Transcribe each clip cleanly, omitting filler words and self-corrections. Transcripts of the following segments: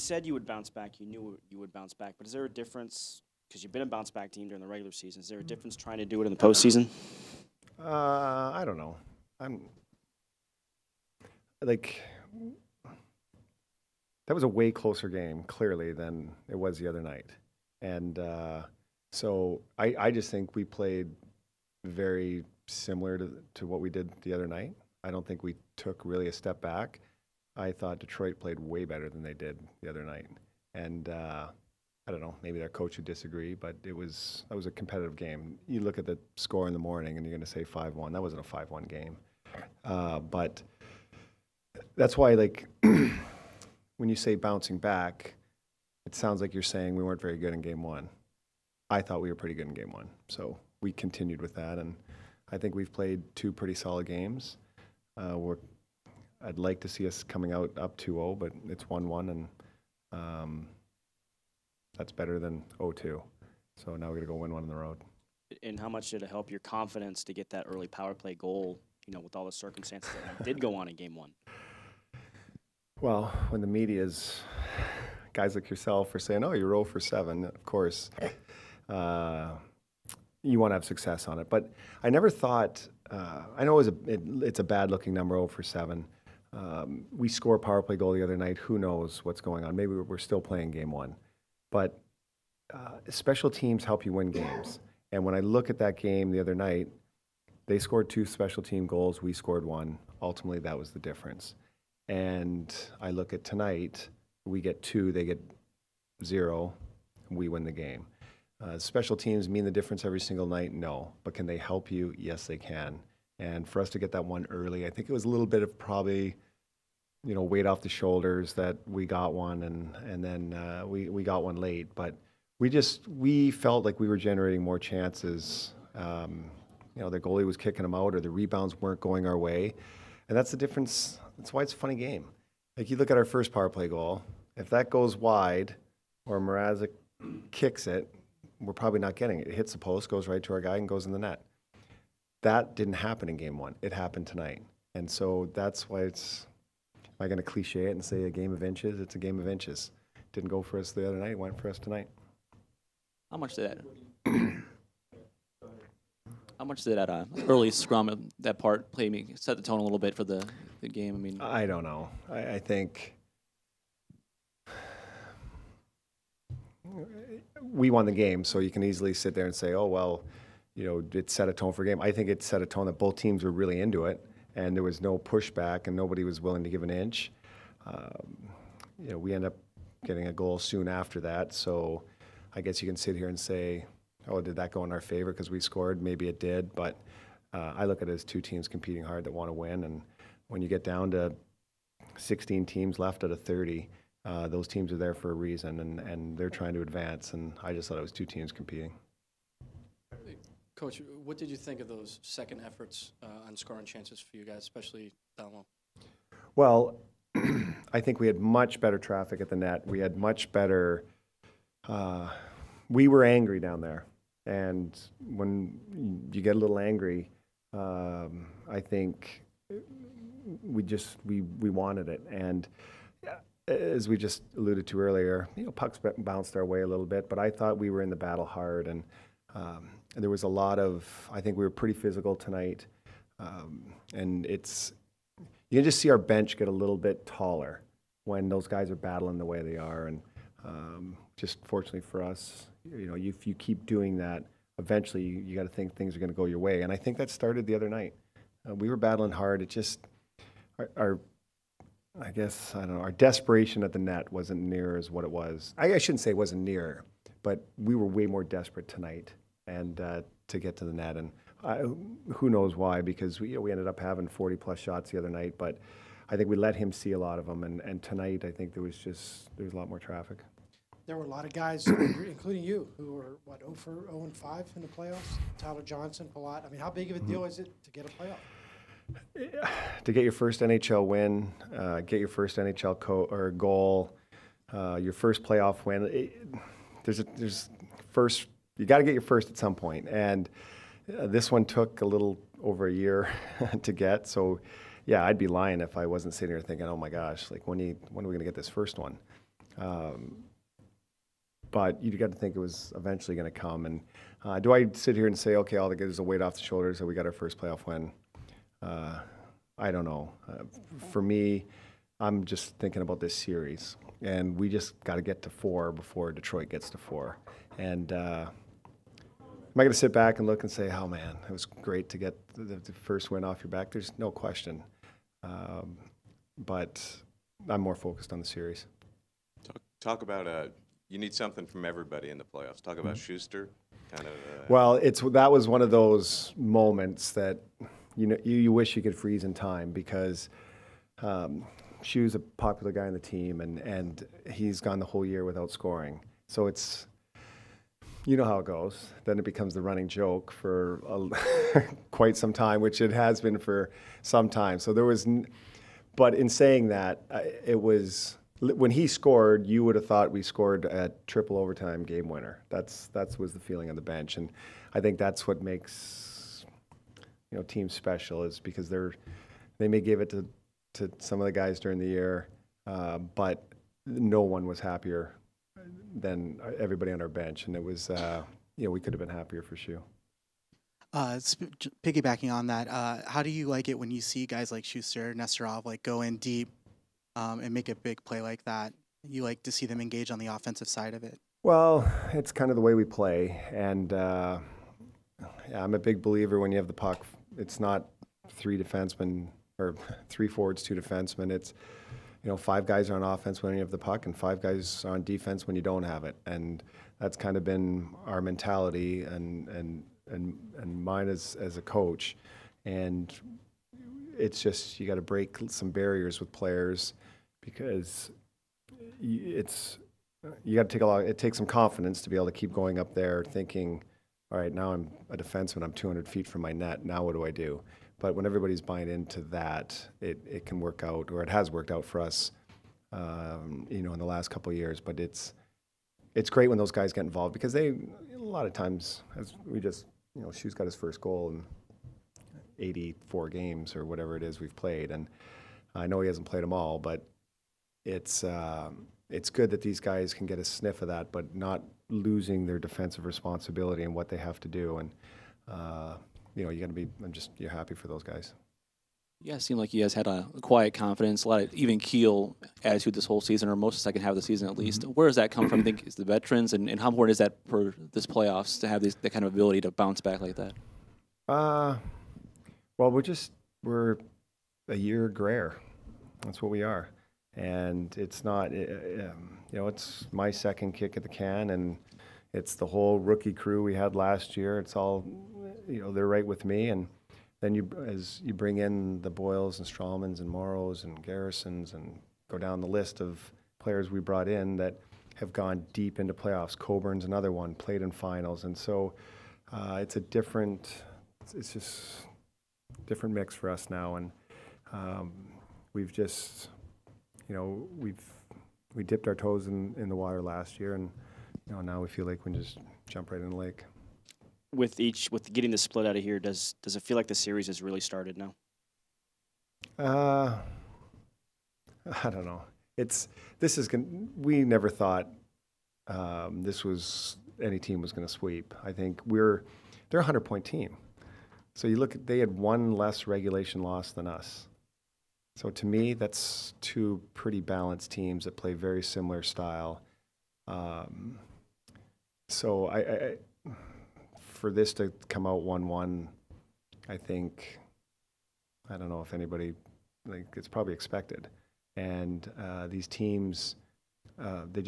said you would bounce back. You knew you would bounce back. But is there a difference, because you've been a bounce back team during the regular season, is there a difference trying to do it in the postseason? I don't know. I'm like, that was a way closer game, clearly, than it was the other night. And so I just think we played very similar to what we did the other night. I don't think we took really a step back. I thought Detroit played way better than they did the other night. And I don't know, maybe their coach would disagree, but that was a competitive game. You look at the score in the morning and you're going to say 5-1. That wasn't a 5-1 game. But that's why, like, when you say bouncing back, it sounds like you're saying we weren't very good in game one. I thought we were pretty good in game one. So we continued with that, and I think we've played two pretty solid games. I'd like to see us coming out up 2-0, but it's 1-1, and that's better than 0-2. So now we're going to go win one on the road. And how much did it help your confidence to get that early power play goal, with all the circumstances that did go on in game one? Well, when the media's, guys like yourself are saying, oh, you're 0 for 7, of course, you want to have success on it. But I never thought, I know it's a bad-looking number, 0 for 7. We score a power play goal the other night. Who knows what's going on? Maybe we're still playing game one. But special teams help you win games. And when I look at that game the other night, they scored 2 special team goals. We scored 1. Ultimately, that was the difference. And I look at tonight, we get 2, they get 0, we win the game. Special teams mean the difference every single night? No. But can they help you? Yes, they can. And for us to get that one early, I think it was a little bit of probably, weight off the shoulders that we got one, and then we got one late. But we felt like we were generating more chances. The goalie was kicking them out, or the rebounds weren't going our way. And that's the difference. That's why it's a funny game. Like, you look at our first power play goal, if that goes wide or Mrazek kicks it, we're probably not getting it. It hits the post, goes right to our guy, and goes in the net. That didn't happen in game one. It happened tonight. And so that's why it's, am I going to cliche it and say a game of inches? It's a game of inches. Didn't go for us the other night, it went for us tonight. How much did that early scrum, that part, set the tone a little bit for the game? I mean, I don't know. I think we won the game, so you can easily sit there and say, oh, well, it set a tone for a game. I think it set a tone that both teams were really into it, and there was no pushback, and nobody was willing to give an inch. We end up getting a goal soon after that, so I guess you can sit here and say, oh, did that go in our favor because we scored? Maybe it did, but I look at it as two teams competing hard that want to win, and when you get down to 16 teams left out of 30, those teams are there for a reason, and they're trying to advance, and I just thought it was two teams competing. Coach, what did you think of those second efforts on scoring chances for you guys, especially down low? Well, I think we had much better traffic at the net. We had much better we were angry down there. And when you get a little angry, I think we wanted it. And as we just alluded to earlier, pucks bounced our way a little bit, but I thought we were in the battle hard. And there was a lot of, I think we were pretty physical tonight. And you can just see our bench get a little bit taller when those guys are battling the way they are. And just fortunately for us, if you keep doing that, eventually you got to think things are going to go your way. And I think that started the other night. We were battling hard. It just, our desperation at the net wasn't near as what it was. I shouldn't say it wasn't near, but we were way more desperate tonight and to get to the net. And who knows why, because we ended up having 40-plus shots the other night, but I think we let him see a lot of them. And tonight, I think there was a lot more traffic. There were a lot of guys, including you, who were, 0-5 in the playoffs? Tyler Johnson, Palat. I mean, how big of a deal is it to get a playoff? To get your first NHL win, get your first NHL goal, your first playoff win. You got to get your first at some point. And this one took a little over a year to get. So, yeah, I'd be lying if I wasn't sitting here thinking, oh my gosh, like when are we going to get this first one? But you got to think it was eventually going to come. And do I sit here and say, okay, all they get is a weight off the shoulders that we got our first playoff win? I don't know. For me, I'm just thinking about this series, and we just got to get to 4 before Detroit gets to 4. And am I going to sit back and look and say, oh man, it was great to get the first win off your back? There's no question. But I'm more focused on the series. Talk about you need something from everybody in the playoffs. Talk about Schuster. Kind of. Well, that was one of those moments that you wish you could freeze in time, because Schu's a popular guy on the team, and he's gone the whole year without scoring. So it's, you know how it goes. Then it becomes the running joke for quite some time, which it has been for some time. So there was, but in saying that, it was, when he scored, you would have thought we scored a triple overtime game winner. That was the feeling on the bench, and I think that's what makes teams special, is because they may give it to some of the guys during the year, but no one was happier than everybody on our bench, and it was we could have been happier for sure. Piggybacking on that, how do you like it when you see guys like Schuster, Nesterov go in deep and make a big play like that? You like to see them engage on the offensive side of it? Well, it's kind of the way we play, and I'm a big believer when you have the puck, it's not 3 defensemen or 3 forwards, 2 defensemen. It's 5 guys are on offense when you have the puck, and 5 guys are on defense when you don't have it, and that's kind of been our mentality and mine as a coach. And it's just, you got to break some barriers with players, because you got to it takes some confidence to be able to keep going up there thinking, all right, now I'm a defenseman, I'm 200 feet from my net, now what do I do? But when everybody's buying into that, it can work out, or it has worked out for us, in the last couple of years. But it's great when those guys get involved, because a lot of times, as we just, Schu's got his first goal in 84 games or whatever it is we've played, and I know he hasn't played them all, but it's good that these guys can get a sniff of that, but not losing their defensive responsibility and what they have to do. And you got to be, you're happy for those guys. Yeah, it seemed like you guys had a quiet confidence, a lot of even keel attitude this whole season, or most of the second half of the season at least. Where does that come from? I think it's the veterans, and how important is that for this playoffs to have that kind of ability to bounce back like that? Well, we're a year grayer. That's what we are. And it's not, it's my second kick at the can, and it's the whole rookie crew we had last year. It's all, they're right with me. And then as you bring in the Boyles and Strawmans and Morrows and Garrisons and go down the list of players we brought in that have gone deep into playoffs. Coburn's another one, played in finals. And so it's just different mix for us now. And we've just, we dipped our toes in the water last year, and now we feel like we can just jump right in the lake. With getting the split out of here, does it feel like the series has really started now? I don't know. We never thought any team was going to sweep. I think they're a 100-point team. So you look they had 1 less regulation loss than us. So to me, that's 2 pretty balanced teams that play very similar style. So I for this to come out 1-1, I think, I don't know if anybody, it's probably expected. And these teams, they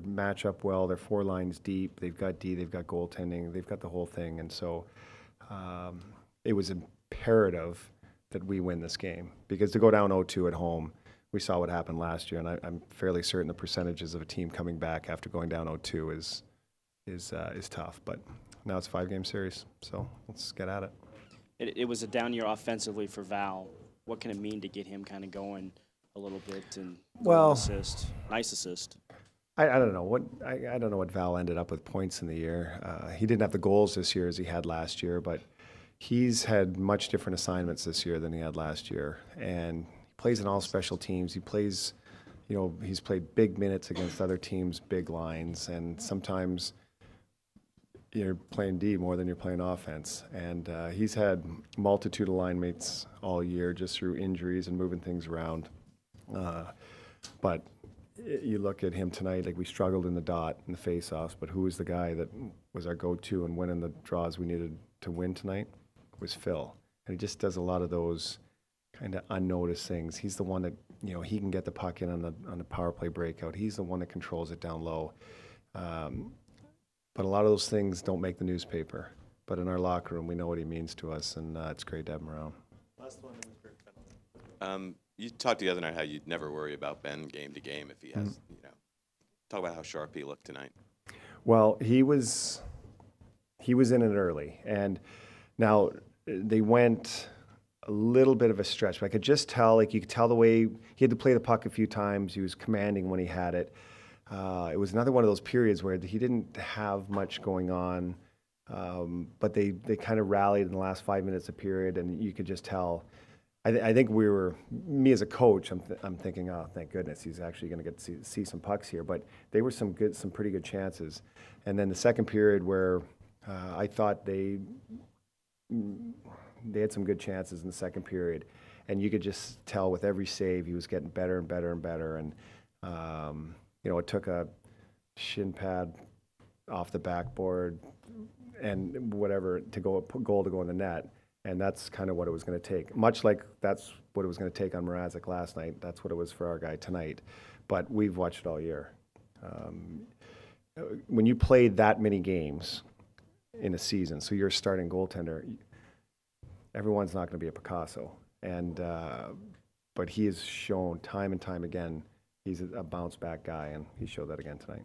match up well. They're 4 lines deep. They've got D, they've got goaltending, they've got the whole thing. And so it was imperative that we win this game, because to go down 0-2 at home, we saw what happened last year, and I'm fairly certain the percentages of a team coming back after going down 0-2 is tough. But now it's a 5-game series, so let's get at it. It was a down year offensively for Val. What can it mean to get him kind of going a little bit and assist? Nice assist. I don't know I don't know what Val ended up with points in the year. He didn't have the goals this year as he had last year, but he's had much different assignments this year than he had last year, and he plays in all special teams. He plays, he's played big minutes against other teams, big lines, and sometimes you're playing D more than you're playing offense. And he's had multitude of line mates all year just through injuries and moving things around. But you look at him tonight, like we struggled in the dot in the face-offs, but who was the guy that was our go-to and winning the draws we needed to win tonight? It was Phil. And he just does a lot of those kind of unnoticed things. He's the one that, he can get the puck in on the power play breakout. He's the one that controls it down low. But a lot of those things don't make the newspaper. But in our locker room, we know what he means to us, and it's great to have him around. Last one, Mr. You talked the other night how you'd never worry about Ben game to game if he has, talk about how sharp he looked tonight. Well, he was in it early, and now they went a little bit of a stretch. But I could just tell, you could tell the way he had to play the puck a few times. He was commanding when he had it. It was another one of those periods where he didn't have much going on, but they kind of rallied in the last 5 minutes of period, and you could just tell. I think me as a coach, I'm thinking, oh, thank goodness, he's actually going to get to see some pucks here. But they were some pretty good chances. And then the second period where I thought they had some good chances in the second period, and you could just tell with every save he was getting better and better and better. And it took a shin pad off the backboard and whatever to go a goal to go in the net. And that's kind of what it was going to take. Much like that's what it was going to take on Mrazek last night. That's what it was for our guy tonight. But we've watched it all year. When you play that many games in a season, so you're a starting goaltender, everyone's not going to be a Picasso. And but he has shown time and time again he's a bounce back guy, and he showed that again tonight.